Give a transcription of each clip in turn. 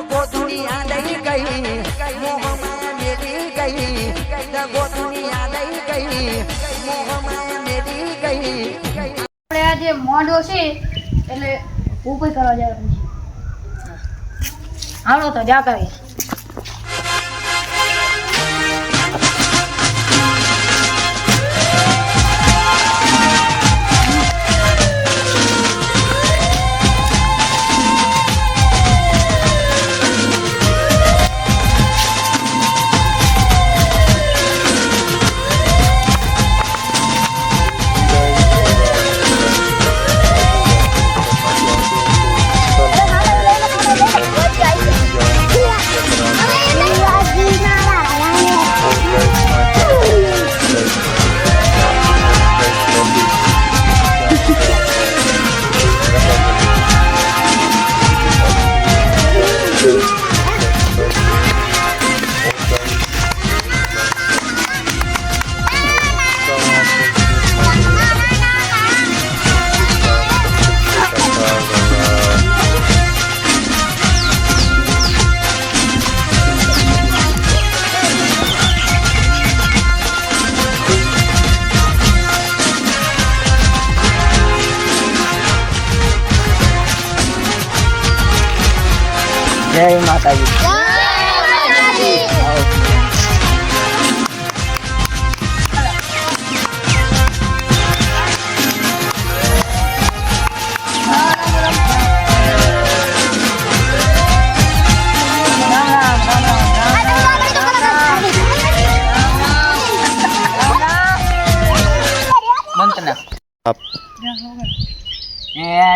દગો દુનિયા લઈ ગઈ મોહમાં મેલી ગઈ દગો દુનિયા લઈ ગઈ મોહમાં મેલી ગઈ આપણે આ જે મોઢો છે એટલે ઉપાય કરવા જાય હાલો તો જા કરીએ જય માતાજી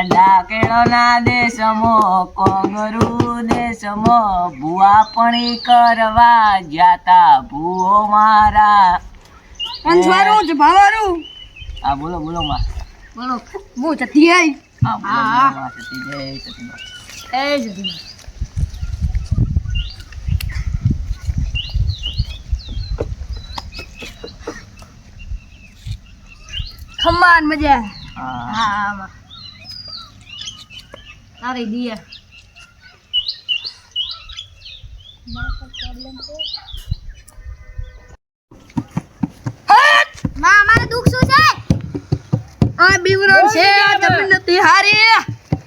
ડાકેળોના દેશમાં કોંગરુ દેશમાં ભૂવા પણી કરવા જાતા ભૂવો મારા અંજવારું જ ભાવારું હા બોલો બોલો માં બોલો બહુ જતી આઈ હા બોલો માં સતી જય સતી માં એ જતી ખમ્માન મજા હા હા તારી દિયા માં અમારે દુખ શું છે આ બીવરણ છે જમીન નથી હારી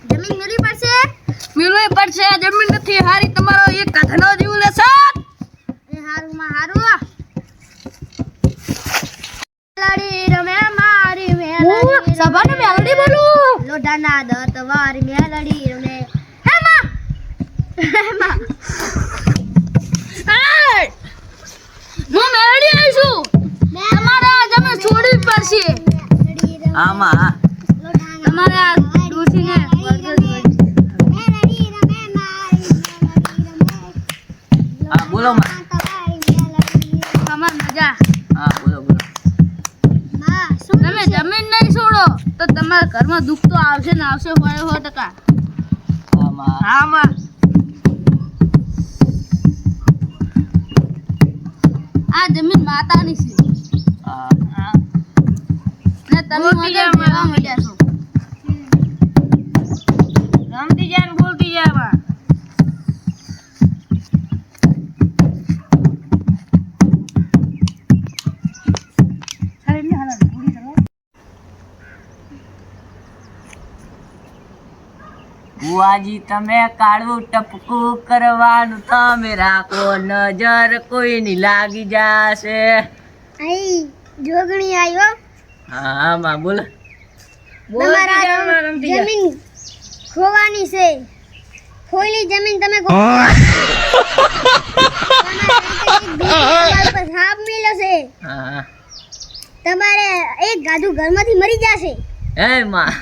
જમીન મેળવી પડશે જમીન નથી હારી તમારો એક કાઢનો જીવ લેશે એ હારું માં હારું લડી રમે મારી મેલડી સભાને મેલડી બોલું લોઢાના દત વારી મેલડી રમે હે માં હું મેલડી આવીશું તમારે જમે છોડવી પડશે આમાં તમારા દોશીને હા બોલો માં તમાર મજા હા બોલો બોલો તમે જમીન નહીં છોડો તો તમારા ઘરમાં દુઃખ તો આવશે ને આવશે 100%. આમાં હા માં આ જમીન માતાની છે હા ને તમે મજા લેવા માંડ્યા છો રમતી જાય ને બોલતી જાય માં બુઆજી તમે કાળું ટપકું કરવાનું તમે રાખો નજર કોઈની લાગી જાશે આઈ જોગણી આવ્યો હા માં બોલ તમારા જમીન ખોવાની છે ખોલી જમીન તમે સાપ મિલો છે હા તમારે એક ગાધું ઘરમાંથી મરી જશે હે માં